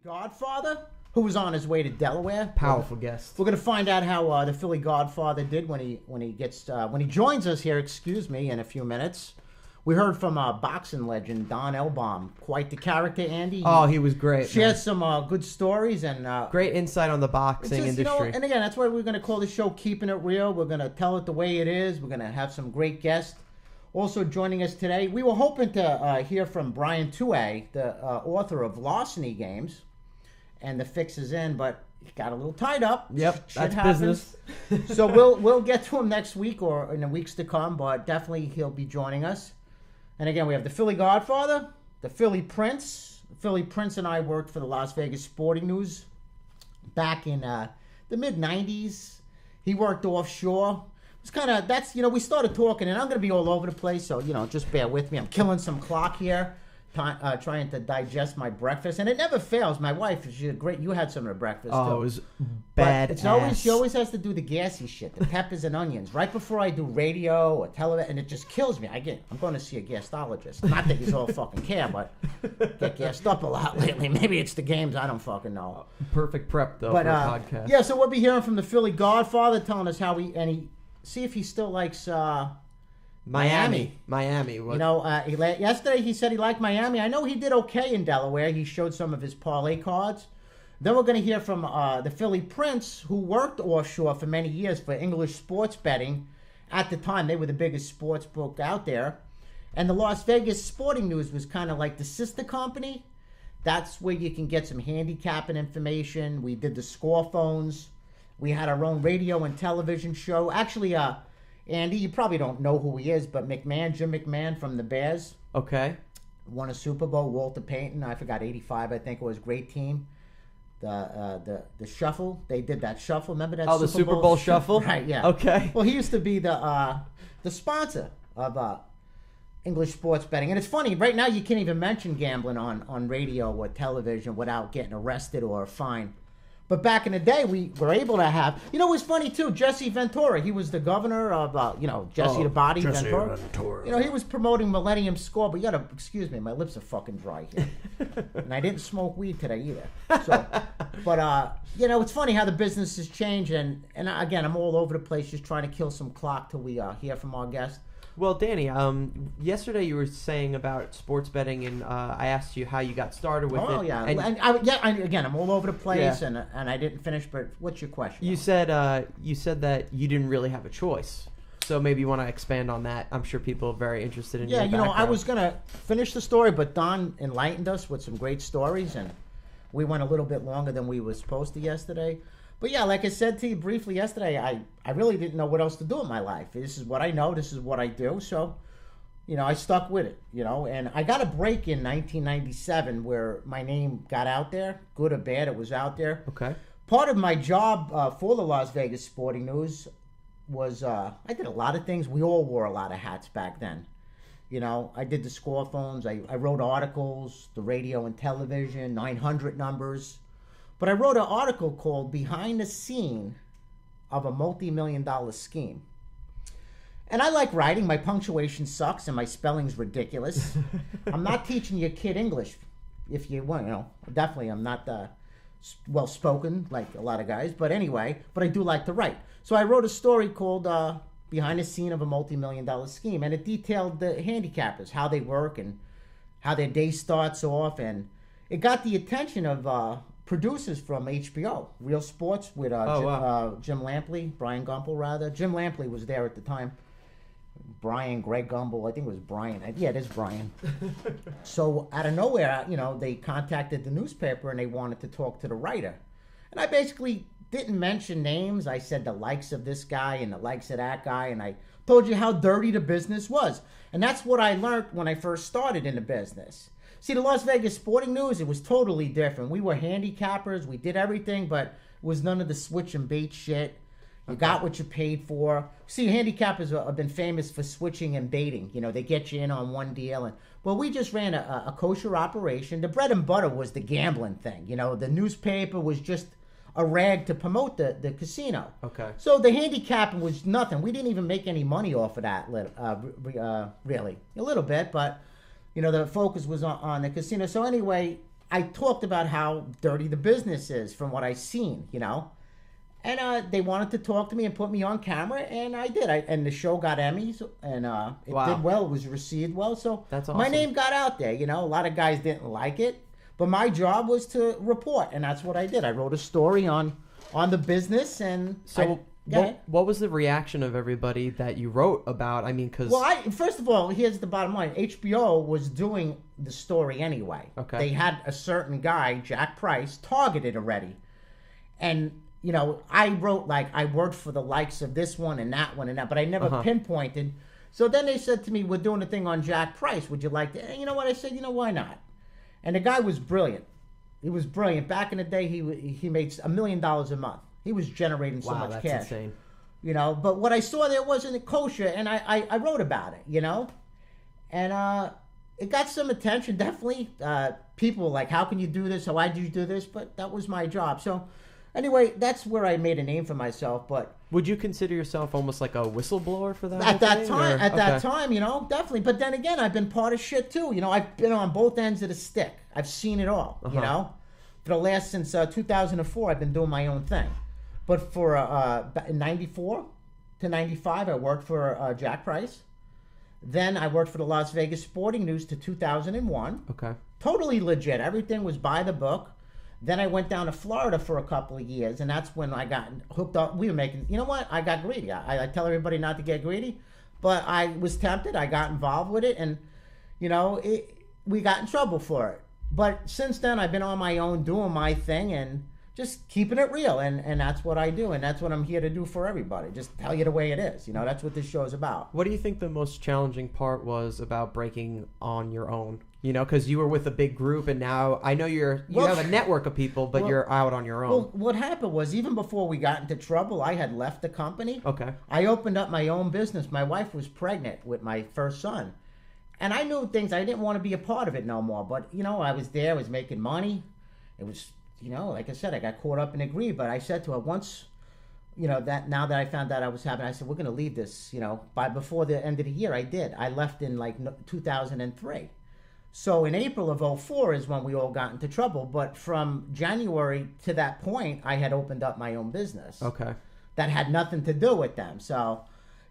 Godfather, who was on his way to Delaware. Powerful guest. We're going to find out how the Philly Godfather did when he joins us here. In a few minutes. We heard from boxing legend Don Elbaum. Quite the character, Andy. He was great. Shared some good stories and great insight on the boxing industry. And again, that's why we're going to call the show "Keeping It Real." We're going to tell it the way it is. We're going to have some great guests. Also joining us today, we were hoping to hear from Brian Tuay, the author of Larceny Games, and The Fix Is In, but he got a little tied up. Yep, Shit that's happens. business. So we'll get to him next week or in the weeks to come, but definitely he'll be joining us. And again, we have the Philly Godfather, the Philly Prince. Philly Prince and I worked for the Las Vegas Sporting News back in the mid-'90s. He worked offshore. It's kind of, we started talking, and I'm going to be all over the place, so, just bear with me. I'm killing some clock here, trying to digest my breakfast, and it never fails. My wife, she's great. You had some of her breakfast, too. It was bad. She always has to do the gassy shit, the peppers and onions, right before I do radio or television, and it just kills me. I'm going to see a gastologist. Not that he's all fucking care, but get gassed up a lot lately. Maybe it's the games. I don't fucking know. Perfect prep, though, for a podcast. Yeah, so we'll be hearing from the Philly Godfather, telling us how see if he still likes Miami. Yesterday he said he liked Miami. I know he did okay in Delaware. He showed some of his parlay cards. Then we're going to hear from the Philly Prince, who worked offshore for many years for English sports betting. At the time, they were the biggest sports book out there. And the Las Vegas Sporting News was kind of like the sister company. That's where you can get some handicapping information. We did the score phones. We had our own radio and television show. Actually, Andy, you probably don't know who he is, but Jim McMahon from the Bears. Okay. Won a Super Bowl. Walter Payton, I forgot, 85, I think it was. Great team. The shuffle, they did that shuffle. Remember that? The Super Bowl shuffle? Right, yeah. Okay. Well, he used to be the sponsor of English sports betting. And it's funny, right now you can't even mention gambling on radio or television without getting arrested or fined. But back in the day, we were able to have... it was funny, too. Jesse Ventura, he was the governor of, Jesse the Body Ventura. He was promoting Millennium Score, but you got to... Excuse me, my lips are fucking dry here. And I didn't smoke weed today either. So, but, it's funny how the business has changed. And again, I'm all over the place just trying to kill some clock till we hear from our guest. Well, Danny, yesterday you were saying about sports betting, and I asked you how you got started with it. Oh, yeah. Again, I'm all over the place, and I didn't finish, but what's your question? You said that you didn't really have a choice. So maybe you want to expand on that. I'm sure people are very interested in your background. I was going to finish the story, but Don enlightened us with some great stories, and we went a little bit longer than we were supposed to yesterday. But yeah, like I said to you briefly yesterday, I really didn't know what else to do in my life. This is what I know. This is what I do. So, I stuck with it, And I got a break in 1997 where my name got out there, good or bad, it was out there. Okay. Part of my job for the Las Vegas Sporting News was I did a lot of things. We all wore a lot of hats back then. I did the score phones. I wrote articles, the radio and television, 900 numbers. But I wrote an article called Behind the Scene of a Multi-Million-Dollar Scheme. And I like writing. My punctuation sucks and my spelling's ridiculous. I'm not teaching your kid English. If you want, definitely I'm not well-spoken like a lot of guys. But anyway, I do like to write. So I wrote a story called Behind the Scene of a Multi-Million-Dollar Scheme. And it detailed the handicappers, how they work and how their day starts off. And it got the attention of... producers from HBO, Real Sports, with Jim Lampley, Brian Gumbel, rather. Jim Lampley was there at the time. Greg Gumbel, I think it was Brian. Yeah, it is Brian. So out of nowhere, they contacted the newspaper and they wanted to talk to the writer. And I basically didn't mention names. I said the likes of this guy and the likes of that guy, and I told you how dirty the business was. And that's what I learned when I first started in the business. See, the Las Vegas Sporting News, it was totally different. We were handicappers. We did everything, but it was none of the switch and bait shit. You got what you paid for. See, handicappers have been famous for switching and baiting. They get you in on one deal. Well, we just ran a kosher operation. The bread and butter was the gambling thing. The newspaper was just a rag to promote the casino. Okay. So the handicapping was nothing. We didn't even make any money off of that, really. A little bit, but... the focus was on the casino. So anyway, I talked about how dirty the business is from what I've seen, you know. And they wanted to talk to me and put me on camera, and I did. And the show got Emmys, and it Wow. did well. It was received well. So That's my awesome. name got out there, you know. A lot of guys didn't like it, but my job was to report, and that's what I did. I wrote a story on the business, and So, go ahead. what was the reaction of everybody that you wrote about? I mean, because Well, first of all, here's the bottom line. HBO was doing the story anyway. Okay. They had a certain guy, Jack Price, targeted already. And, you know, I wrote, like, I worked for the likes of this one and that, but I never pinpointed. So then they said to me, we're doing a thing on Jack Price. Would you like to? And you know what? I said, you know, why not? And the guy was brilliant. He was brilliant. Back in the day, he made $1 million a month. He was generating so much that's cash. insane. You know, but what I saw there wasn't kosher, and I wrote about it, you know? And it got some attention, definitely. People were like, how can you do this? How why did you do this? But that was my job. So anyway, that's where I made a name for myself. But Would you consider yourself almost like a whistleblower for that? at that thing, time, or- at that okay. time, you know, definitely. But then again, I've been part of shit too. You know, I've been on both ends of the stick. I've seen it all, you know? For the last, since 2004, I've been doing my own thing. But for 94 to 95, I worked for Jack Price. Then I worked for the Las Vegas Sporting News to 2001. Okay. Totally legit. Everything was by the book. Then I went down to Florida for a couple of years, and that's when I got hooked up. We were making, you know what? I got greedy. I tell everybody not to get greedy, but I was tempted. I got involved with it, and, you know, we got in trouble for it. But since then, I've been on my own, doing my thing, and just keeping it real, and that's what I do, and that's what I'm here to do for everybody. Just tell you the way it is. You know, that's what this show is about. What do you think the most challenging part was about breaking on your own? You know, because you were with a big group, and now I know you have a network of people, but you're out on your own. Well, what happened was, even before we got into trouble, I had left the company. Okay. I opened up my own business. My wife was pregnant with my first son. And I knew things, I didn't want to be a part of it no more. But, you know, I was there, I was making money. It was, you know, like I said, I got caught up in a greed. But I said to her once, you know, that now that I found out I was having, I said, we're going to leave this, you know, before the end of the year. I did. I left in like 2003. So in April of 04 is when we all got into trouble. But from January to that point, I had opened up my own business. Okay. That had nothing to do with them. So,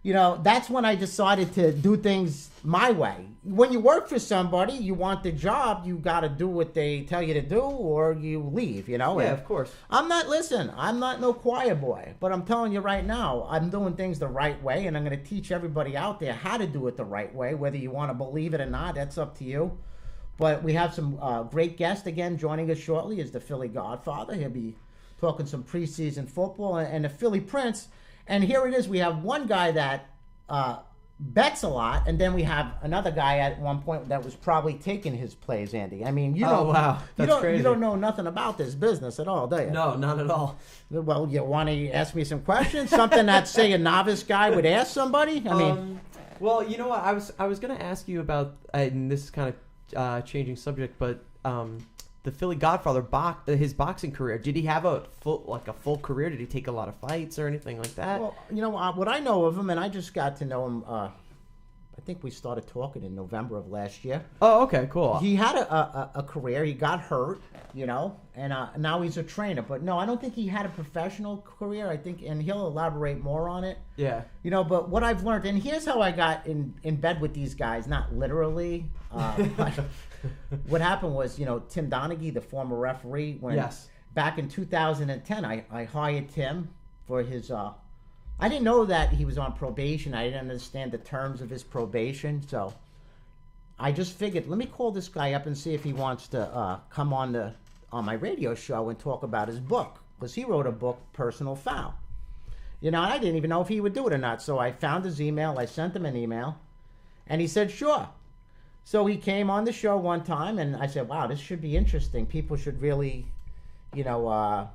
you know, that's when I decided to do things my way. When you work for somebody, you want the job, you got to do what they tell you to do, or you leave, you know? Yeah, And of course. I'm not no choir boy, but I'm telling you right now, I'm doing things the right way, and I'm going to teach everybody out there how to do it the right way. Whether you want to believe it or not, that's up to you. But we have some great guests again joining us shortly is the Philly Godfather. He'll be talking some preseason football, and the Philly Prince. And here it is. We have one guy that bets a lot, and then we have another guy at one point that was probably taking his plays, Andy. I mean, you Oh, don't, wow. That's you crazy. don't know nothing about this business at all, do you? No, not at all. Well, you want to ask me some questions? Something that, say, a novice guy would ask somebody? I mean, Well, you know what? I was going to ask you about, and this is kind of changing subject, but the Philly Godfather his boxing career. Did he have a full career? Did he take a lot of fights or anything like that? well, you know, what I know of him, and I just got to know him, I think we started talking in November of last year. Oh, okay, cool. He had a career. He got hurt, you know, and now he's a trainer. But no, I don't think he had a professional career. I think, and he'll elaborate more on it. Yeah. You know, but what I've learned, and here's how I got in bed with these guys, not literally. But what happened was, you know, Tim Donaghy, the former referee, when Yes. back in 2010, I hired Tim for his. I didn't know that he was on probation. I didn't understand the terms of his probation, so I just figured, let me call this guy up and see if he wants to come on my radio show and talk about his book, because he wrote a book, Personal Foul. You know, and I didn't even know if he would do it or not. So I found his email. I sent him an email, and he said, sure. So he came on the show one time, and I said, wow, this should be interesting. People should really, you know,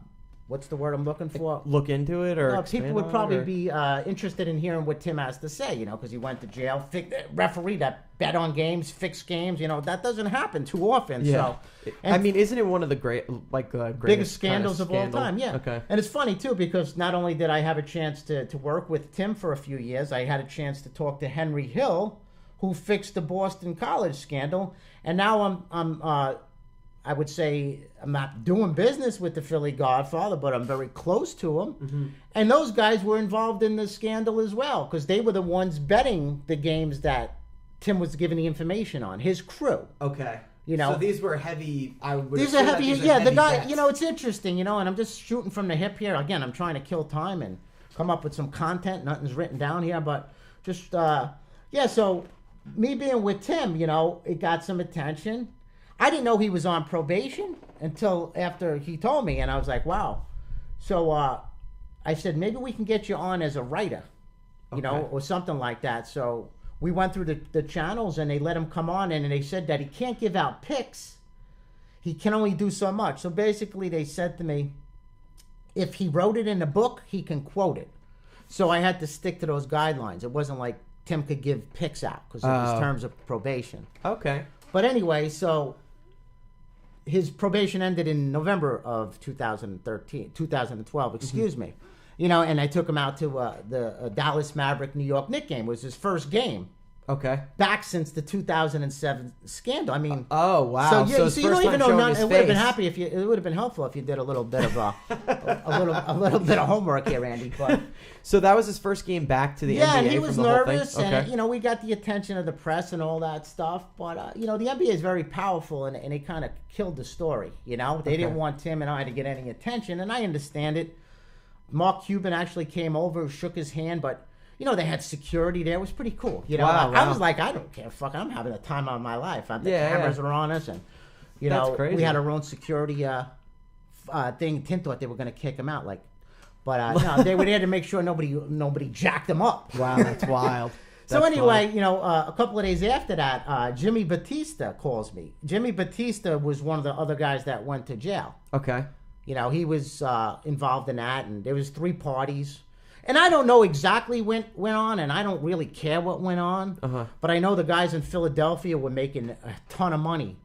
what's the word I'm looking for? Look into it, or People would probably be interested in hearing what Tim has to say, you know, because he went to jail. Referee that bet on games, fixed games, you know, that doesn't happen too often. Yeah. So, I mean, isn't it one of the biggest biggest scandals of all time, yeah. Okay. And it's funny, too, because not only did I have a chance to work with Tim for a few years, I had a chance to talk to Henry Hill, who fixed the Boston College scandal, and now I would say I'm not doing business with the Philly Godfather, but I'm very close to him. Mm-hmm. And those guys were involved in the scandal as well, because they were the ones betting the games that Tim was giving the information on. His crew. Okay. You know, so these were heavy. These are heavy. Yeah, the guy. Bets. You know, it's interesting. You know, and I'm just shooting from the hip here. Again, I'm trying to kill time and come up with some content. Nothing's written down here, but just yeah. So me being with Tim, you know, it got some attention. I didn't know he was on probation until after he told me, and I was like, wow. So I said, maybe we can get you on as a writer, you know, or something like that. So we went through the channels, and they let him come on, and they said that he can't give out picks. He can only do so much. So basically they said to me, if he wrote it in a book, he can quote it. So I had to stick to those guidelines. It wasn't like Tim could give picks out because of his terms of probation. Okay. But anyway, so his probation ended in November of 2012, excuse me. You know, and I took him out to the Dallas Maverick New York Knicks game. It was his first game. Okay. Back since the 2007 scandal. I mean, oh wow. So, yeah, so you don't even know. It would have been happy. it would have been helpful if you did a little bit of a little bit of homework here, Andy. But so that was his first game back to the NBA. Yeah, and he was from the whole thing? nervous, Okay. and you know, we got the attention of the press and all that stuff. But you know, the NBA is very powerful, and they kind of killed the story. You know, they didn't want Tim and I to get any attention, and I understand it. Mark Cuban actually came over, shook his hand, but you know, they had security there. It was pretty cool. You know, I was like, I don't care. Fuck, I'm having the time of my life. The cameras are on us, and you know, we had our own security thing. Tim thought they were going to kick him out, but no, they were there to make sure nobody jacked him up. Wow, that's wild. So anyway, you know, a couple of days after that, Jimmy Batista calls me. Jimmy Batista was one of the other guys that went to jail. Okay. You know, he was involved in that, and there was 3 parties. And I don't know exactly what went on, and I don't really care what went on. But I know the guys in Philadelphia were making a ton of money.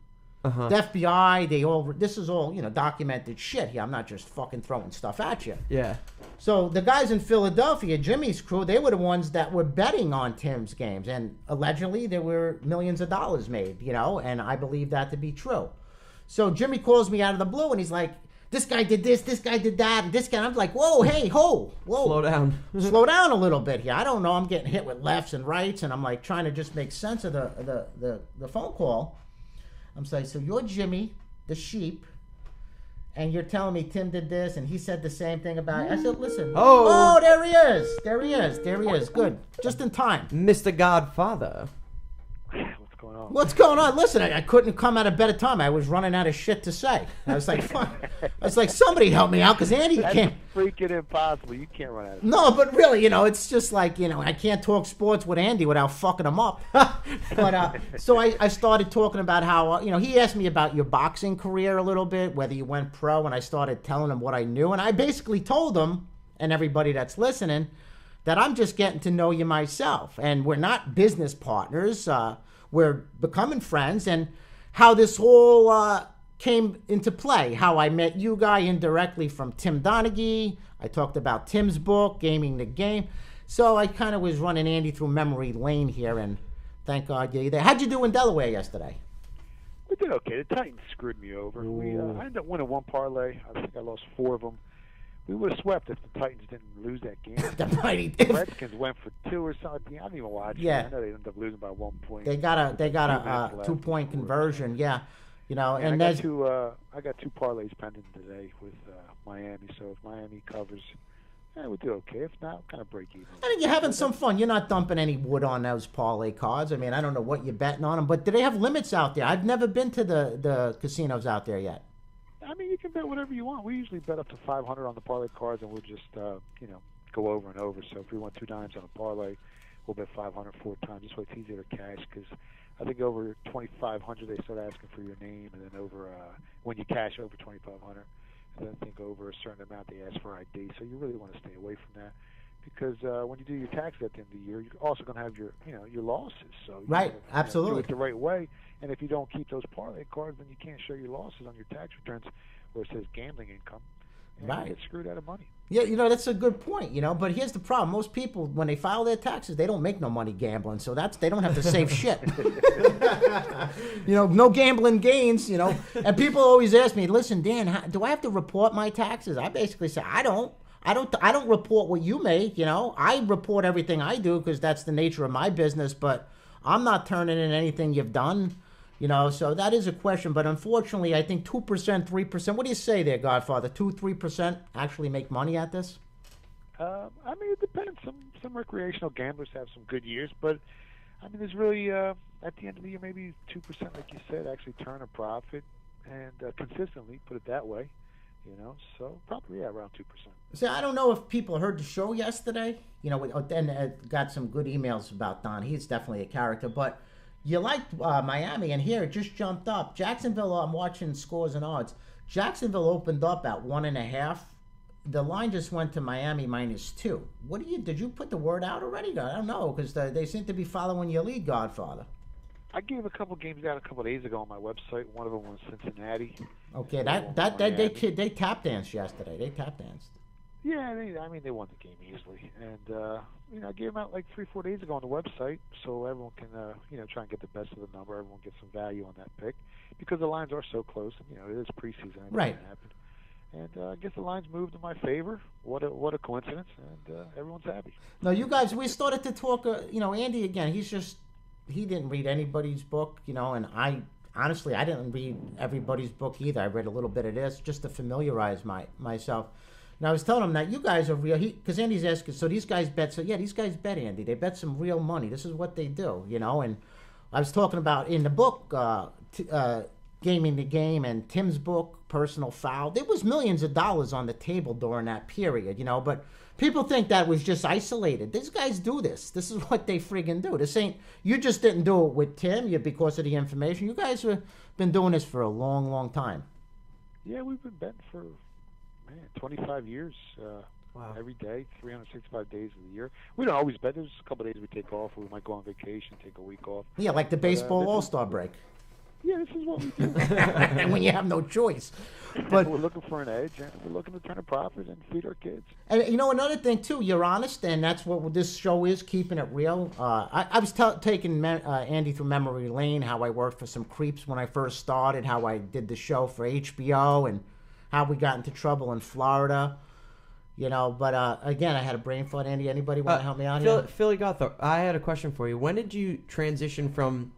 The FBI, this is all, you know, documented shit here. I'm not just fucking throwing stuff at you. Yeah. So the guys in Philadelphia, Jimmy's crew, they were the ones that were betting on Tim's games. And allegedly there were millions of dollars made, you know, and I believe that to be true. So Jimmy calls me out of the blue, and he's like, this guy did this guy did that, and this guy. I'm like, whoa, hey, whoa. Slow down. Slow down a little bit here. I don't know. I'm getting hit with lefts and rights, and I'm like trying to just make sense of the phone call. I'm saying, so you're Jimmy, the sheep, and you're telling me Tim did this, and he said the same thing about it. I said, listen. Oh, there he is. There he is. Good. Just in time. Mr. Godfather. What's going on? Listen, I couldn't come at a better time. I was running out of shit to say. I was like, fuck. I was like, somebody help me out, because Andy can't. That's freaking impossible. You can't run out of No, but really, you know, it's just like, you know, I can't talk sports with Andy without fucking him up. But so I started talking about how, you know, he asked me about your boxing career a little bit, whether you went pro, and I started telling him what I knew. And I basically told him, and everybody that's listening, that I'm just getting to know you myself. And we're not business partners. We're becoming friends, and how this whole came into play. How I met you guy indirectly from Tim Donaghy. I talked about Tim's book, Gaming the Game. So I kind of was running Andy through memory lane here, and thank God you're there. How'd you do in Delaware yesterday? We did okay. The Titans screwed me over. I ended up winning 1 parlay. I think I lost 4 of them. We would have swept if the Titans didn't lose that game. The Redskins went for 2 or something. I didn't even watch it. I know they ended up losing by 1 point. They got a 2-point conversion. Yeah, you know. And I got 2 parlays pending today with Miami. So if Miami covers, we'll do okay. If not, kind of break even. I think you're having some fun. You're not dumping any wood on those parlay cards. I mean, I don't know what you're betting on them, but do they have limits out there? I've never been to the casinos out there yet. I mean, you can bet whatever you want. We usually bet up to 500 on the parlay cards, and we'll just, you know, go over and over. So if we want 2 dimes on a parlay, we'll bet 500 4 times. This way it's easier to cash, because I think over 2,500 they start asking for your name, and then over when you cash over 2,500, and then I think over a certain amount they ask for ID. So you really want to stay away from that, because when you do your taxes at the end of the year, you're also going to have your losses. So right, absolutely, do it the right way. And if you don't keep those parlay cards, then you can't show your losses on your tax returns where it says gambling income. And you get screwed out of money. Yeah, that's a good point, but here's the problem. Most people, when they file their taxes, they don't make no money gambling, so they don't have to save shit. No gambling gains, and people always ask me, listen, Dan, do I have to report my taxes? I basically say, I don't report what you make, I report everything I do because that's the nature of my business, but I'm not turning in anything you've done. So that is a question. But unfortunately, I think 2%, 3%. What do you say there, Godfather? 2-3% actually make money at this? It depends. Some recreational gamblers have some good years, but there's really at the end of the year maybe 2%, like you said, actually turn a profit and consistently put it that way. So probably around 2%. See, I don't know if people heard the show yesterday. Then got some good emails about Don. He's definitely a character, but. You liked Miami, and here it just jumped up. Jacksonville, I'm watching scores and odds. Jacksonville opened up at 1.5. The line just went to Miami -2. Did you put the word out already? I don't know, because they seem to be following your lead, Godfather. I gave a couple games out a couple days ago on my website. One of them was Cincinnati. Okay, they tap danced yesterday. They tap danced. Yeah, they won the game easily, and I gave them out like 3-4 days ago on the website, so everyone can try and get the best of the number. Everyone gets some value on that pick because the lines are so close. And, it is preseason. Right. Happen. And I guess the lines moved in my favor. What a coincidence, and everyone's happy. No, you guys, we started to talk. Andy again. He didn't read anybody's book, and I didn't read everybody's book either. I read a little bit of this just to familiarize myself. And I was telling him that you guys are real, because Andy's asking, so these guys bet, these guys bet, Andy. They bet some real money. This is what they do, and I was talking about in the book, Gaming the Game, and Tim's book, Personal Foul. There was millions of dollars on the table during that period, but people think that was just isolated. These guys do this. This is what they friggin' do. This ain't, you just didn't do it with Tim because of the information. You guys have been doing this for a long, long time. Yeah, we've been betting for... 25 years, wow. Every day, 365 days of the year. We don't always bet. There's a couple of days we take off. We might go on vacation, take a week off. Yeah, like the baseball All-Star break. Yeah, this is what we do. And when you have no choice. But we're looking for an edge, and we're looking to turn a profit and feed our kids. And another thing too, you're honest, and that's what this show is, keeping it real. I was taking Andy through memory lane, how I worked for some creeps when I first started, how I did the show for HBO, and how we got into trouble in Florida, But again, I had a brain fart. Andy, anybody want to help me out here? Philly Gotham, I had a question for you. When did you transition from,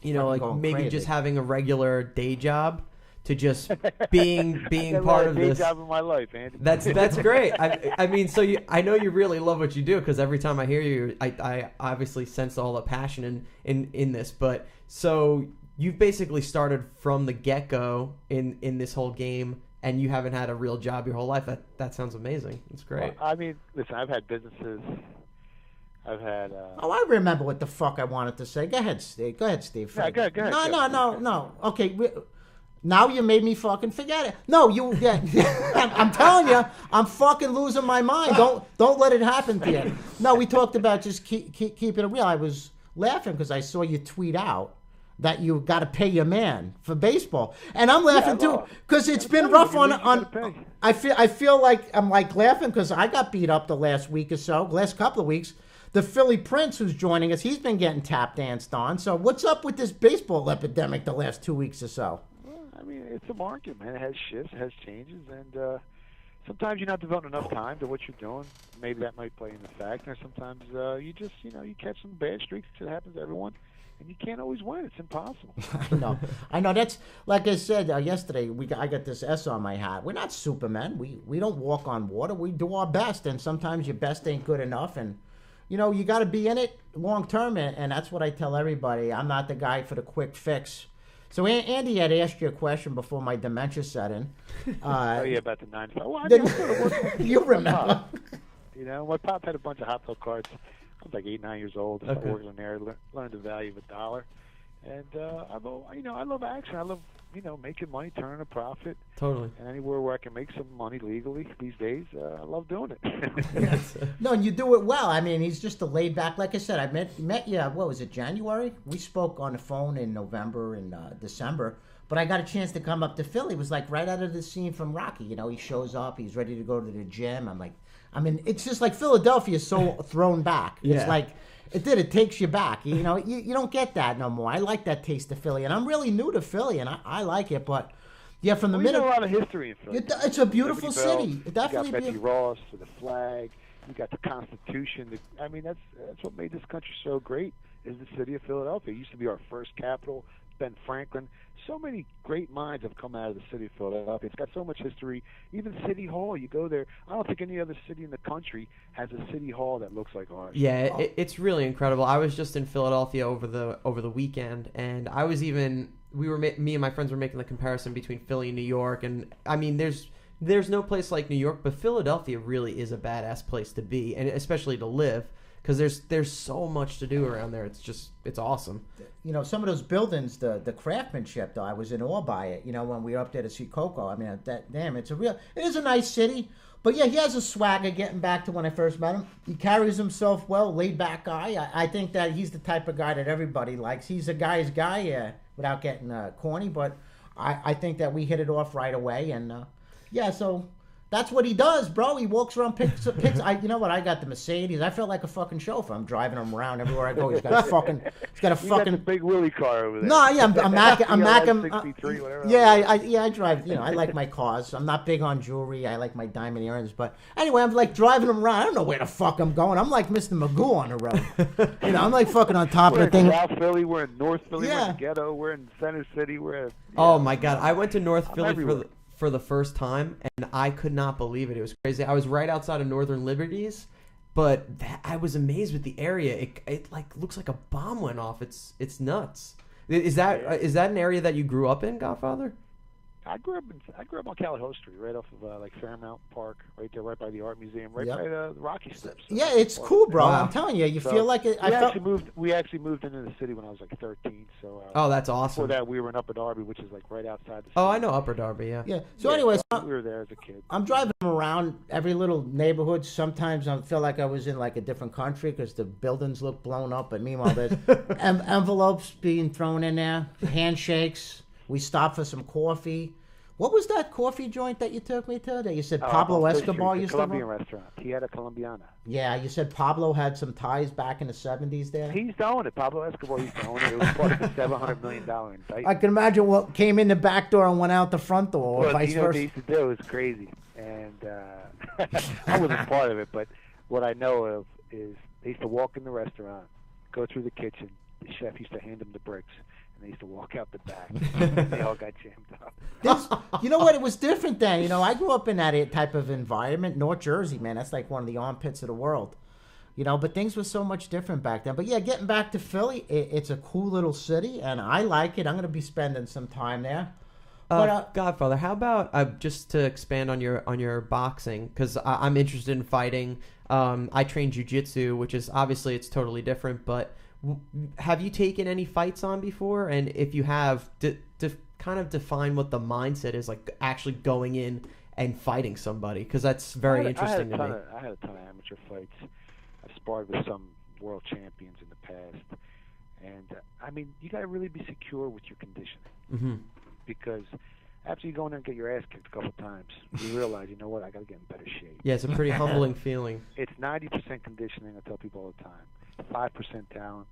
maybe crazy. Just having a regular day job to just being part of this? Day job in my life, Andy. That's great. I know you really love what you do, because every time I hear you, I obviously sense all the passion in this. But so you've basically started from the get-go in this whole game. And you haven't had a real job your whole life. That sounds amazing. It's great. Well, listen, I've had businesses. I've had... I remember what the fuck I wanted to say. Go ahead, Steve. Yeah, go ahead. No. Okay, now you made me fucking forget it. No, I'm telling you, I'm fucking losing my mind. Don't let it happen to you. No, we talked about just keeping it real. I was laughing because I saw you tweet out that you got to pay your man for baseball, and I'm laughing too because it's been rough on. I feel like I'm laughing because I got beat up the last couple of weeks. The Philly Prince, who's joining us, he's been getting tap danced on. So what's up with this baseball epidemic the last 2 weeks or so? Well, it's a market, man. It has shifts, it has changes, and sometimes you're not devoting enough time to what you're doing. Maybe that might play into factor. Sometimes you just you catch some bad streaks. It happens to everyone. And you can't always win. It's impossible. I know. That's like I said yesterday. I got this S on my hat. We're not supermen. We don't walk on water. We do our best, and sometimes your best ain't good enough. And you got to be in it long term, and that's what I tell everybody. I'm not the guy for the quick fix. So Andy had asked you a question before my dementia set in. About the 9-5. Well, you remember? My pop had a bunch of hot dog cards. I was like 8, 9 years old. I started working in there, learned the value of a dollar, and I love action. I love making money, turning a profit. Totally. And anywhere where I can make some money legally these days, I love doing it. No, and you do it well. He's just a laid back. Like I said, I met you. What was it? January? We spoke on the phone in November and December. But I got a chance to come up to Philly. It was like right out of the scene from Rocky. He shows up. He's ready to go to the gym. It's just like Philadelphia is so thrown back. Yeah. It's like it takes you back. You don't get that no more. I like that taste of Philly, and I'm really new to Philly, and I like it. But yeah, from the minute a lot of history in Philly. It's a beautiful Liberty Bell, city. It definitely you got Betsy beautiful. Ross to the flag. You got the Constitution. That's what made this country so great. Is the city of Philadelphia. It used to be our first capital. Ben Franklin. So many great minds have come out of the city of Philadelphia. It's got so much history. Even City Hall, you go there. I don't think any other city in the country has a city hall that looks like ours. Yeah, it's really incredible. I was just in Philadelphia over the weekend, and me and my friends were making the comparison between Philly and New York, and I mean, there's no place like New York, but Philadelphia really is a badass place to be, and especially to live. Because there's so much to do around there. It's awesome. Some of those buildings, the craftsmanship, though, I was in awe by it. When we were up there to see Coco. I mean, it is a nice city. But yeah, he has a swagger. Getting back to when I first met him, he carries himself well, laid back guy. I think that he's the type of guy that everybody likes. He's a guy's guy, without getting corny. But I think that we hit it off right away, and so. That's what he does, bro. He walks around, picks. You know what? I got the Mercedes. I felt like a fucking chauffeur. I'm driving him around everywhere I go. He's got a fucking. You got the big Willie car over there. No, yeah, I'm macking. 63, whatever. I drive. I like my cars. I'm not big on jewelry. I like my diamond earrings. But anyway, I'm like driving him around. I don't know where the fuck I'm going. I'm like Mr. Magoo on the road. I'm like fucking on top of the thing. We're in South Philly. We're in North Philly. We're in the ghetto. We're in Center City. Oh my God! I went to North Philly for the first time, and I could not believe it. It was crazy. I was right outside of Northern Liberties, but I was amazed with the area. It like looks like a bomb went off. It's nuts. Is that an area that you grew up in, Godfather? I grew up on Callaway Street, right off of like Fairmount Park, right there, right by the Art Museum, right by the Rocky Steps. So yeah, it's cool, bro. Wow. I'm telling you, feel like it. We actually moved into the city when I was like 13. So that's awesome. Before that, we were in Upper Darby, which is like right outside the city. Oh, I know Upper Darby. Yeah. Yeah. So, anyways, we were there as a kid. I'm driving around every little neighborhood. Sometimes I feel like I was in like a different country because the buildings look blown up, but meanwhile there's envelopes being thrown in there, handshakes. We stopped for some coffee. What was that coffee joint that you took me to? That you said Pablo Escobar used to run? Colombian restaurant. He had a Colombiana. Yeah, you said Pablo had some ties back in the 70s there? He's to own it. Pablo Escobar used to own it. It was part of the $700 million indictment. I can imagine what came in the back door and went out the front door, or vice versa. What they used to do is crazy. And I wasn't part of it, but what I know of is they used to walk in the restaurant, go through the kitchen. The chef used to hand them the bricks. And they used to walk out the back. They all got jammed up. You know what? It was different then. I grew up in that type of environment. North Jersey, man, that's like one of the armpits of the world. But things were so much different back then. But yeah, getting back to Philly, it's a cool little city, and I like it. I'm going to be spending some time there. Godfather, how about just to expand on your boxing, because I'm interested in fighting. I train jiu-jitsu, which is obviously it's totally different, but have you taken any fights on before? And if you have, to kind of define what the mindset is, like actually going in and fighting somebody, because that's very interesting to me. I had a ton of amateur fights. I've sparred with some world champions in the past. And, you got to really be secure with your conditioning. Mm-hmm. Because after you go in there and get your ass kicked a couple times, you realize, you know what, I got to get in better shape. Yeah, it's a pretty humbling feeling. It's 90% conditioning, I tell people all the time. 5% talent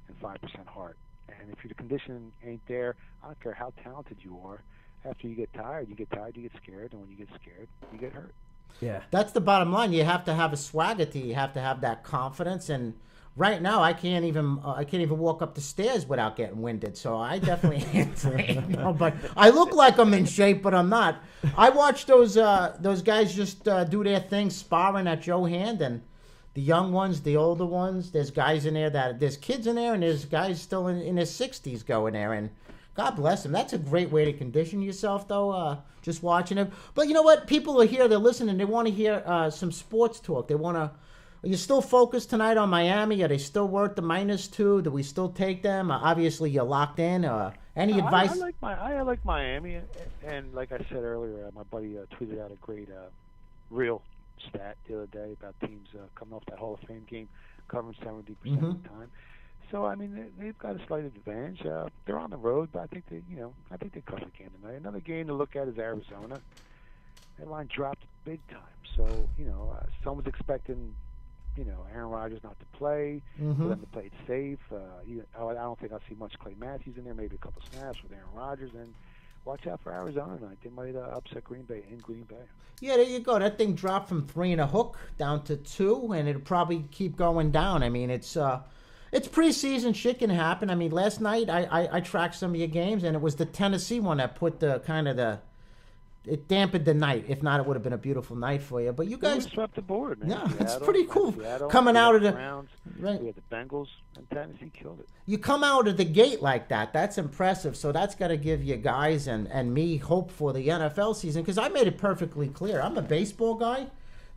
and 5% heart. And if your conditioning ain't there, I don't care how talented you are. After you get tired, you get scared, and when you get scared, you get hurt. Yeah, that's the bottom line. You have to have a swagger to you. You have to have that confidence. And right now, I can't even walk up the stairs without getting winded. So I definitely ain't. But I look like I'm in shape, but I'm not. I watched those guys just do their thing, sparring at Joe Hand, and the young ones, the older ones. There's guys in there there's kids in there, and there's guys still in their 60s going there. And God bless them. That's a great way to condition yourself, though. Just watching it. But you know what? People are here. They're listening. They want to hear some sports talk. They want to. Are you still focused tonight on Miami? Are they still worth the -2? Do we still take them? Obviously, you're locked in. Any advice? I like Miami, and like I said earlier, my buddy tweeted out a great real stat the other day about teams coming off that Hall of Fame game, covering 70% of the time. So I mean, they've got a slight advantage. They're on the road, but I think they cover the game tonight. Another game to look at is Arizona. That line dropped big time. So someone's expecting Aaron Rodgers not to play, for them to play it safe. I don't think I'll see much Clay Matthews in there. Maybe a couple snaps with Aaron Rodgers, and watch out for Arizona tonight. They might upset Green Bay in Green Bay. Yeah, there you go. That thing dropped from 3 and a hook down to 2, and it'll probably keep going down. I mean, it's preseason. Shit can happen. I mean, last night I tracked some of your games, and it was the Tennessee one that put it dampened the night. If not, it would have been a beautiful night for you. But you guys swept the board, man. Yeah, Seattle, it's pretty cool. Seattle, Coming out of the Browns, right. We had the Bengals, and Tennessee killed it. You come out of the gate like that. That's impressive. So that's got to give you guys and me hope for the NFL season, because I made it perfectly clear. I'm a baseball guy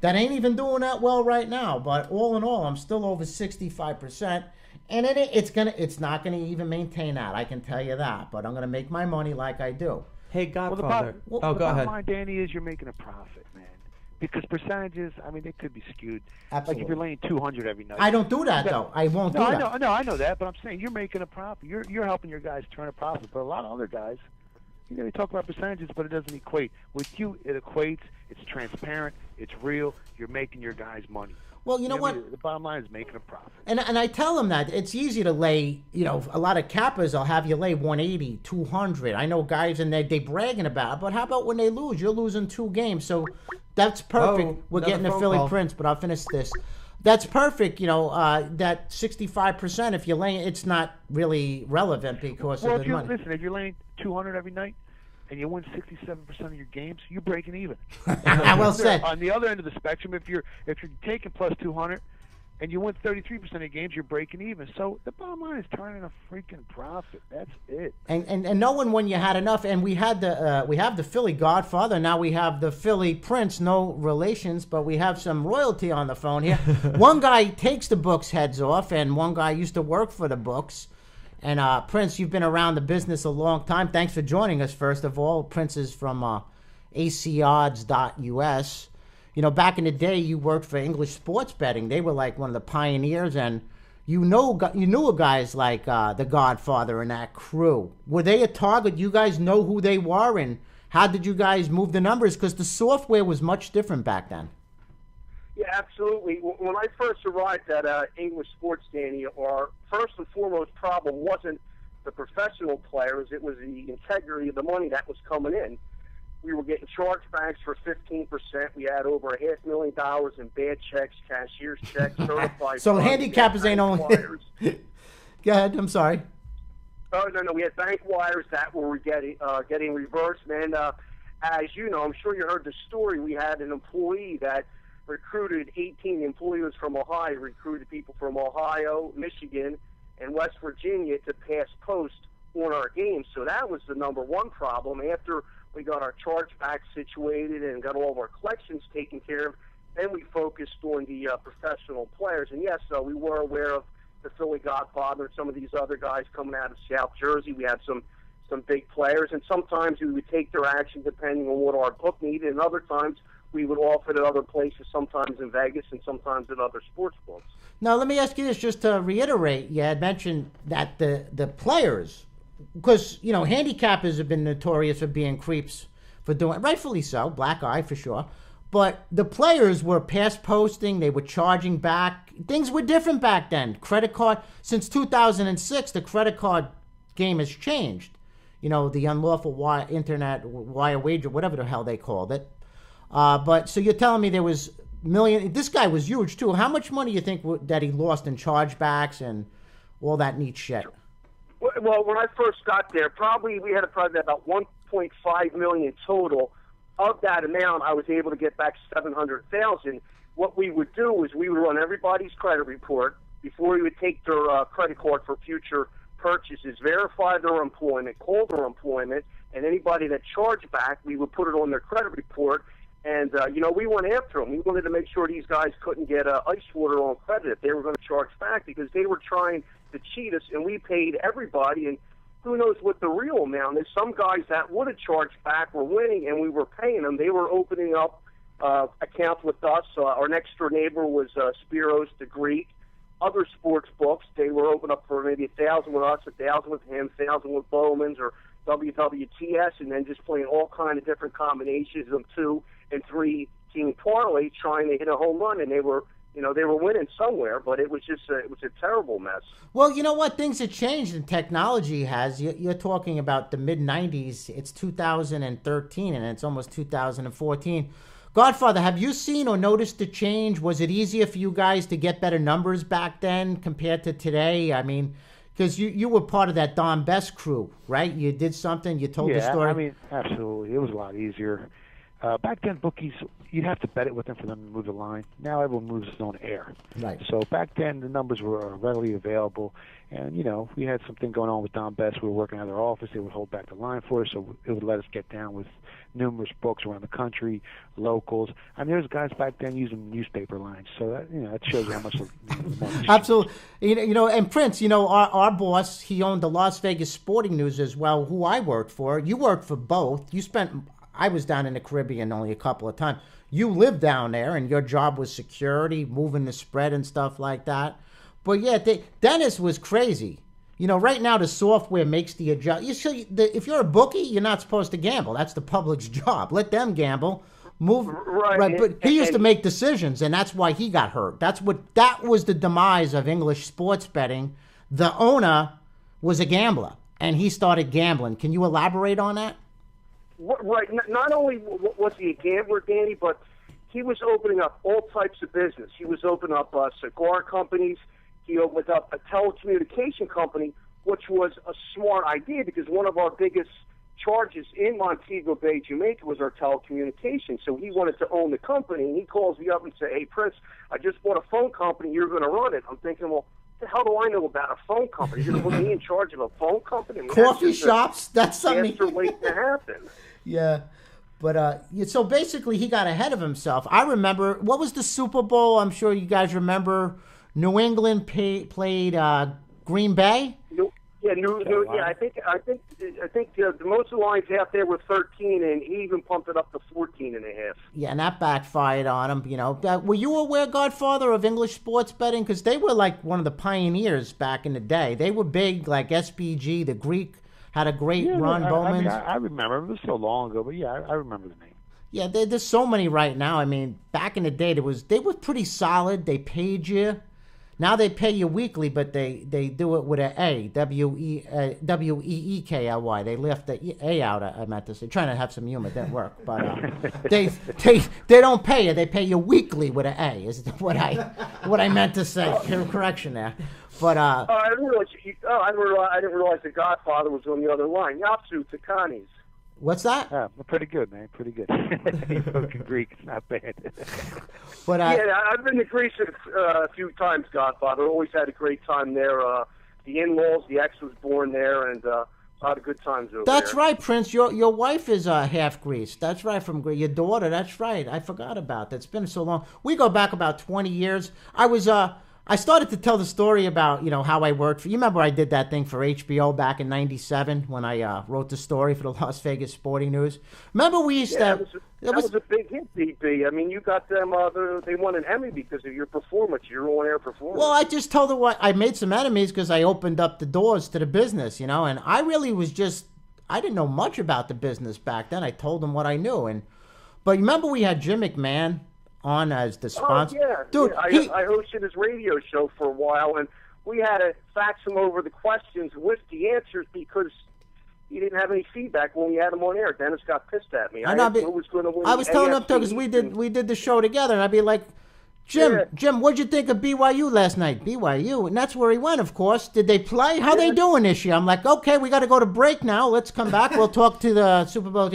that ain't even doing that well right now. But all in all, I'm still over 65%. And it's not gonna even maintain that. I can tell you that. But I'm gonna make my money like I do. Hey, Godfather. The go ahead. bottom line, Danny, is you're making a profit, man. Because percentages, I mean, they could be skewed. Absolutely. Like if you're laying 200 every night. I don't do that, though. I won't do that. I know that, but I'm saying you're making a profit. You're helping your guys turn a profit. But a lot of other guys, they talk about percentages, but it doesn't equate. With you, it equates. It's transparent. It's real. You're making your guys money. Well, you know what? I mean, the bottom line is making a profit. And I tell them that it's easy to lay, a lot of cappers will have you lay 180, 200. I know guys and they bragging about it, but how about when they lose? You're losing 2 games. So that's perfect. We're getting the Philly Prince, but I'll finish this. That's perfect, that 65%, if you're laying, it's not really relevant because of the money. Listen, if you're laying 200 every night, and you win 67% of your games, you're breaking even. Well said. On the other end of the spectrum, if you're taking plus 200 and you win 33% of your games, you're breaking even. So the bottom line is turning a freaking profit. That's it. And knowing when you had enough, and we have the Philly Godfather, now we have the Philly Prince, no relations, but we have some royalty on the phone here. One guy takes the books' heads off, and one guy used to work for the books. And Prince, you've been around the business a long time. Thanks for joining us, first of all. Prince is from acodds.us. Back in the day, you worked for English sports betting. They were like one of the pioneers, and you knew guys like the Godfather and that crew. Were they a target? You guys know who they were, and how did you guys move the numbers? Because the software was much different back then. Yeah, absolutely. When I first arrived at English Sports, Danny, our first and foremost problem wasn't the professional players. It was the integrity of the money that was coming in. We were getting chargebacks for 15%. We had over $500,000 in bad checks, cashier's checks, certified. So handicappers ain't only. Go ahead. I'm sorry. Oh, no. We had bank wires that were getting reversed. Man, as you know, I'm sure you heard the story. We had an employee that recruited 18 employees from Ohio, recruited people from Ohio, Michigan, and West Virginia to pass post on our games. So that was the number one problem. After we got our chargeback situated and got all of our collections taken care of, then we focused on the professional players. And yes, we were aware of the Philly Godfather and some of these other guys coming out of South Jersey. We had some big players, and sometimes we would take their action depending on what our book needed, and other times we would offer it at other places, sometimes in Vegas and sometimes at other sports books. Now, let me ask you this, just to reiterate. You had mentioned that the players, because, handicappers have been notorious for being creeps, for doing, rightfully so, black eye for sure, but the players were pass posting, they were charging back. Things were different back then. Credit card, since 2006, the credit card game has changed. The unlawful internet wire wager, whatever the hell they called it. But so you're telling me there was million. This guy was huge too. How much money do you think that he lost in chargebacks and all that neat shit? Well, when I first got there, we had about 1.5 million total. Of that amount, I was able to get back 700,000. What we would do is we would run everybody's credit report before we would take their credit card for future purchases, verify their employment, call their employment, and anybody that charged back, we would put it on their credit report. And, we went after them. We wanted to make sure these guys couldn't get ice water on credit if they were going to charge back, because they were trying to cheat us, and we paid everybody. And who knows what the real amount is. Some guys that would have charged back were winning, and we were paying them. They were opening up accounts with us. Our next door neighbor was Spiros the Greek. other sports books. They were open up for maybe 1,000 with us, 1,000 with him, 1,000 with Bowman's or WWTS, and then just playing all kind of different combinations of 2 and 3 team parlay, trying to hit a home run, and they were winning somewhere, but it was a terrible mess. Well, you know what? Things have changed and technology has. You're talking about the mid-'90s. It's 2013, and it's almost 2014. Godfather, have you seen or noticed the change? Was it easier for you guys to get better numbers back then compared to today? I mean, because you were part of that Don Best crew, right? You did something, you told the story. I mean, absolutely. It was a lot easier. Back then, bookies, you'd have to bet it with them for them to move the line. Now everyone moves his own air. Right. So back then, the numbers were readily available. And, we had something going on with Don Best. We were working out of their office. They would hold back the line for us, so it would let us get down with numerous books around the country, locals. I mean, there's guys back then using newspaper lines. So, that shows you how much Absolutely. And Prince, our boss, he owned the Las Vegas Sporting News as well, who I worked for. You worked for both. I was down in the Caribbean only a couple of times. You lived down there, and your job was security, moving the spread and stuff like that. But yeah, Dennis was crazy. Right now the software makes the adjust. If you're a bookie, you're not supposed to gamble. That's the public's job. Let them gamble. Move right. But he used to make decisions, and that's why he got hurt. That was the demise of English sports betting. The owner was a gambler, and he started gambling. Can you elaborate on that? Right. Not only was he a gambler, Danny, but he was opening up all types of business. He was opening up cigar companies. He opened up a telecommunication company, which was a smart idea because one of our biggest charges in Montego Bay, Jamaica, was our telecommunications. So he wanted to own the company, and he calls me up and says, "Hey, Prince, I just bought a phone company. You're going to run it." I'm thinking, well, what the hell do I know about a phone company? You're going to put me in charge of a phone company? I mean, coffee shops? That's something. That's waiting to happen. Yeah. But so basically he got ahead of himself. I remember, what was the Super Bowl? I'm sure you guys remember. New England played Green Bay. I think the most of the lines out there were 13, and he even pumped it up to 14.5. Yeah, and that backfired on him. Were you aware, Godfather, of English sports betting? Because they were like one of the pioneers back in the day. They were big, like SBG, the Greek had a great run. Bowman's. I remember. It was so long ago, but yeah, I remember the name. Yeah, there's so many right now. I mean, back in the day, they were pretty solid. They paid you. Now they pay you weekly, but they do it with an A, W-E-E-K-L-Y. They left the A out, I meant to say. Trying to have some humor, didn't work. But they don't pay you. They pay you weekly with an A, is what I meant to say. Correction there. But I didn't realize the Godfather was on the other line. Yapsu Takani's. What's that? Pretty good, man. Pretty good. Spoken Greek, it's not bad. But I've been to Greece a few times, Godfather. Always had a great time there. The in-laws, the ex was born there, and a lot of good times over there. That's right, Prince. Your wife is half Greece. That's right, from Greece. Your daughter. That's right. I forgot about that. It's been so long. We go back about 20 years. I started to tell the story about, how I worked for. You remember I did that thing for HBO back in '97 when I wrote the story for the Las Vegas Sporting News. Remember we used to. That was a big hit, DB. I mean, you got them. They won an Emmy because of your performance, your on-air performance. Well, I just told her I made some enemies because I opened up the doors to the business, and I really was I didn't know much about the business back then. I told them what I knew, but remember we had Jim McMahon on as the sponsor. Oh, yeah. Dude, yeah. I hosted his radio show for a while, and we had to fax him over the questions with the answers because he didn't have any feedback when we had him on air. Dennis got pissed at me. I was telling him because we did the show together, and I'd be like, Jim, what'd you think of BYU last night? BYU, and that's where he went, of course. Did they play? How they doing this year? I'm like, okay, we got to go to break now. Let's come back. We'll talk to the Super Bowl.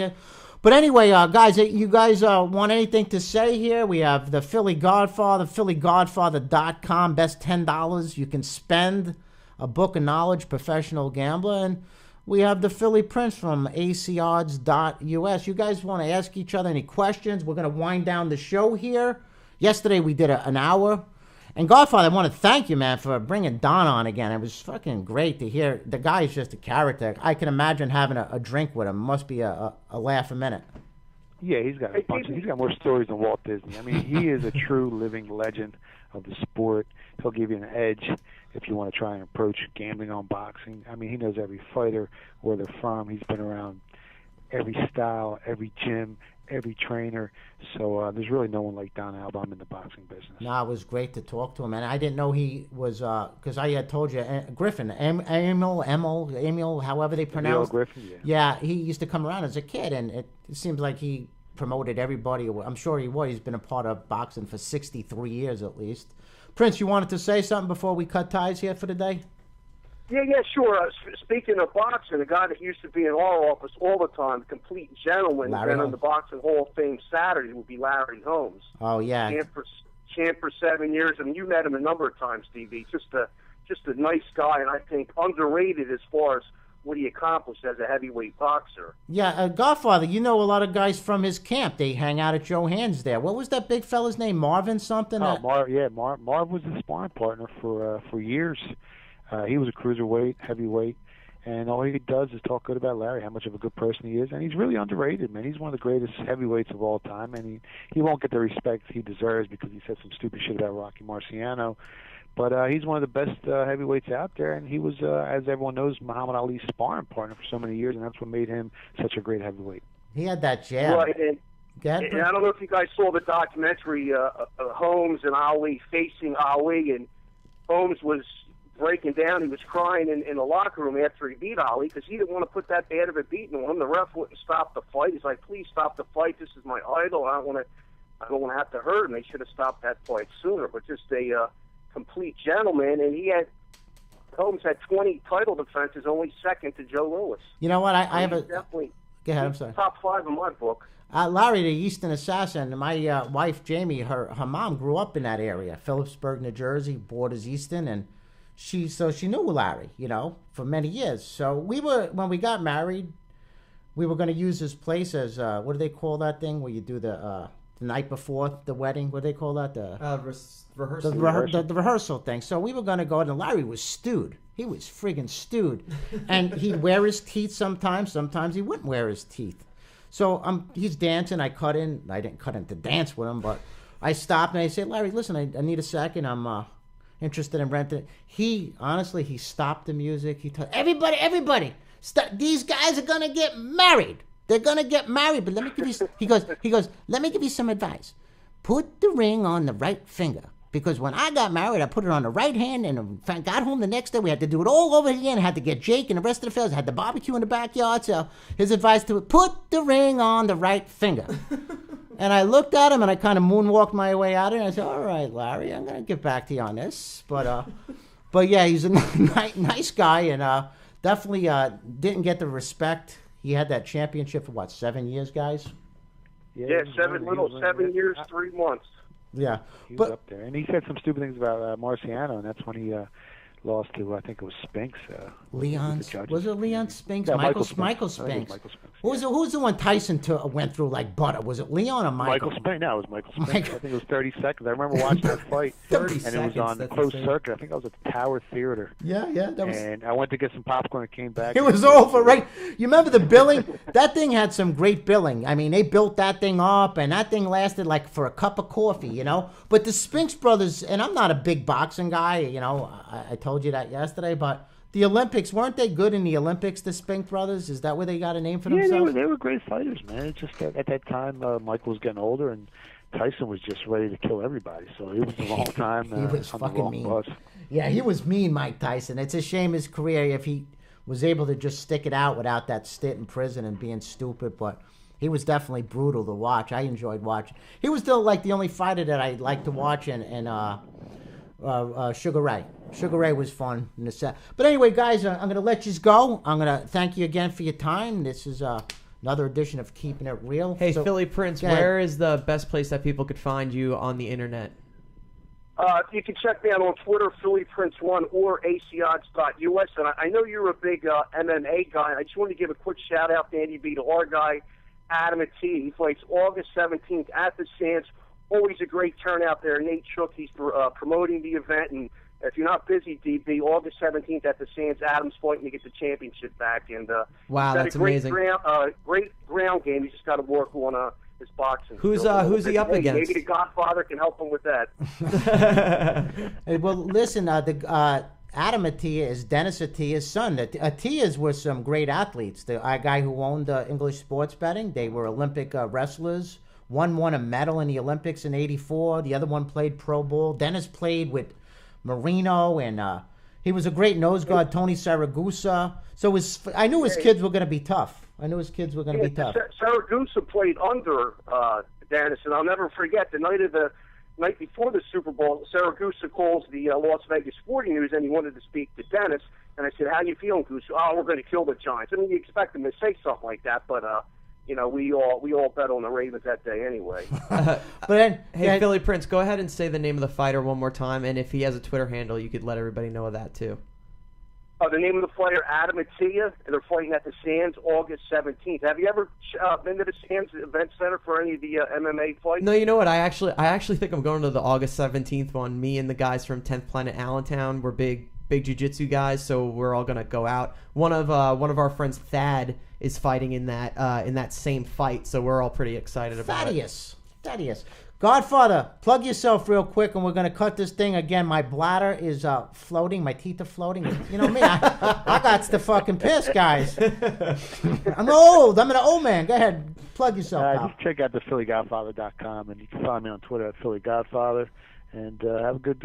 But anyway, guys, you guys want anything to say here? We have the Philly Godfather, phillygodfather.com, best $10 you can spend, a book of knowledge, professional gambler, and we have the Philly Prince from acodds.us. You guys want to ask each other any questions? We're going to wind down the show here. Yesterday we did an hour. And Godfather, I want to thank you, man, for bringing Don on again. It was fucking great to hear. The guy is just a character. I can imagine having a drink with him. Must be a laugh a minute. Yeah, he's got a bunch. He's got more stories than Walt Disney. I mean, he is a true living legend of the sport. He'll give you an edge if you want to try and approach gambling on boxing. I mean, he knows every fighter, where they're from. He's been around every style, every gym, every trainer. So there's really no one like Don Alba in the boxing business. No, it was great to talk to him, and I didn't know he was because I had told you Griffin, Emil, however they pronounce. Griffin, yeah. Yeah, he used to come around as a kid, and it seems like he promoted everybody. I'm sure he was. He's been a part of boxing for 63 years at least. Prince, you wanted to say something before we cut ties here for the day? Yeah, sure. Speaking of boxing, the guy that used to be in our office all the time, complete gentleman, been in the Boxing Hall of Fame Saturday, would be Larry Holmes. Oh, yeah. Champ for 7 years. I mean, you met him a number of times, DB. Just a nice guy, and I think underrated as far as what he accomplished as a heavyweight boxer. Yeah, Godfather, you know a lot of guys from his camp. They hang out at Joe Hand's there. What was that big fella's name? Marvin something? Oh, Marv was the sparring partner for years. He was a cruiserweight, heavyweight, and all he does is talk good about Larry, how much of a good person he is, and he's really underrated, man. He's one of the greatest heavyweights of all time, and he won't get the respect he deserves because he said some stupid shit about Rocky Marciano, but he's one of the best heavyweights out there, and he was, as everyone knows, Muhammad Ali's sparring partner for so many years, and that's what made him such a great heavyweight. He had that jab. Right, and I don't know if you guys saw the documentary, Holmes and Ali facing Ali, and Holmes was breaking down. He was crying in the locker room after he beat Ali because he didn't want to put that bad of a beating on him. The ref wouldn't stop the fight. He's like, "Please stop the fight. This is my idol. I don't want to have to hurt him." They should have stopped that fight sooner. But just a complete gentleman, and Holmes had 20 title defenses, only second to Joe Louis. You know what? I have a definitely. Go ahead. I'm sorry. Top 5 in my book. Larry, the Easton Assassin. My wife Jamie, her mom grew up in that area, Phillipsburg, New Jersey, borders Easton, and she knew Larry, for many years. So when we got married, we were going to use his place as what do they call that thing where you do the night before the wedding? What do they call that? The rehearsal. The rehearsal thing. So we were going to go, and Larry was stewed. He was friggin' stewed, and he'd wear his teeth sometimes. Sometimes he wouldn't wear his teeth. So he's dancing. I didn't cut in to dance with him, but I stopped and I said, "Larry, listen, I need a second. I'm interested in renting." He stopped the music. He told everybody, stop, these guys are gonna get married. They're gonna get married. But let me give you. He goes. Let me give you some advice. Put the ring on the right finger. Because when I got married, I put it on the right hand, and got home the next day. We had to do it all over again. I had to get Jake and the rest of the fellas. I had the barbecue in the backyard. So his advice to it: put the ring on the right finger. And I looked at him, and I kind of moonwalked my way out of it. And I said, "All right, Larry, I'm going to get back to you on this." But yeah, he's a nice guy, and definitely didn't get the respect. He had that championship for 7 years, guys? Yeah, 7 years, 3 months. Yeah, he was up there, and he said some stupid things about Marciano, and that's when he lost to, I think it was Spinks. Leon, was it Leon Spinks? Yeah, Michael Spinks. Who was the one Tyson went through like butter? Was it Leon or Michael? Spinks. No, it was Michael Spinks. I think it was 30 seconds. I remember watching that fight. 30 and it was on the closed circuit. I think I was at the Tower Theater. Yeah. And I went to get some popcorn and came back. It was over, right? You remember the billing? That thing had some great billing. I mean, they built that thing up, and that thing lasted like for a cup of coffee, But the Spinks brothers, and I'm not a big boxing guy, I told you that yesterday, but the Olympics, weren't they good in the Olympics, the Spink brothers? Is that where they got a name for themselves? Yeah, they were great fighters, man. It's just that at that time, Michael was getting older, and Tyson was just ready to kill everybody. So it was a long time. He was fucking mean. Bus. Yeah, he was mean, Mike Tyson. It's a shame his career, if he was able to just stick it out without that stint in prison and being stupid, but he was definitely brutal to watch. I enjoyed watching. He was still like the only fighter that I liked to watch, and Sugar Ray. Sugar Ray was fun in the set. But anyway, guys, I'm going to let you go. I'm going to thank you again for your time. This is another edition of Keeping It Real. Hey, Philly Prince, where is the best place that people could find you on the internet? You can check me out on Twitter, PhillyPrince1 or ACOdds.us. And I know you're a big MMA guy. I just wanted to give a quick shout-out to Andy B, to our guy, Adam at T. He fights August 17th at the Sands. Always a great turnout there. Nate Shook, he's promoting the event. And if you're not busy, DB, August 17th at the Sands, Adam's fighting to get the championship back. And wow, that's amazing. Great ground game. You just got to work on his boxing. Who's skills. he up against? Maybe the Godfather can help him with that. Hey, well, listen, Adam Attia is Dennis Attia's son. The Attias were some great athletes. The guy who owned English Sports Betting, they were Olympic wrestlers. One won a medal in the Olympics in '84. The other one played pro ball. Dennis played with Marino, and he was a great nose guard, Tony Saragusa. So I knew his kids were going to be tough. Saragusa played under Dennis, and I'll never forget the night before the Super Bowl. Saragusa calls the Las Vegas Sporting News, and he wanted to speak to Dennis. And I said, "How you feeling, Goose?" "Oh, we're going to kill the Giants." I mean, you expect him to say something like that, but we all bet on the Ravens that day anyway. But then, Hey, Philly Prince, go ahead and say the name of the fighter one more time, and if he has a Twitter handle, you could let everybody know of that too. The name of the fighter, Adam Attia, and they're fighting at the Sands August 17th. Have you ever been to the Sands Event Center for any of the MMA fights? No, you know what? I actually think I'm going to the August 17th one. Me and the guys from 10th Planet Allentown, we're big jiu-jitsu guys, so we're all gonna go out. One of our friends, Thad, is fighting in that same fight, so we're all pretty excited about it. Thaddeus. Godfather, plug yourself real quick, and we're going to cut this thing again. My bladder is floating. My teeth are floating. You know me. I got to fucking piss, guys. I'm old. I'm an old man. Go ahead. Plug yourself out. Just check out the PhillyGodfather.com, and you can find me on Twitter at PhillyGodfather. And have a good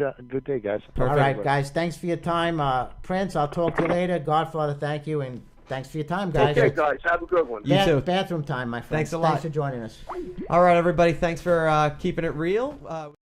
day, guys. All right, guys. Thanks for your time. Prince, I'll talk to you later. Godfather, thank you. And thanks for your time, guys. Okay, guys. Have a good one. You too. Bathroom time, my friend. Thanks a lot. Thanks for joining us. All right, everybody. Thanks for keeping it real.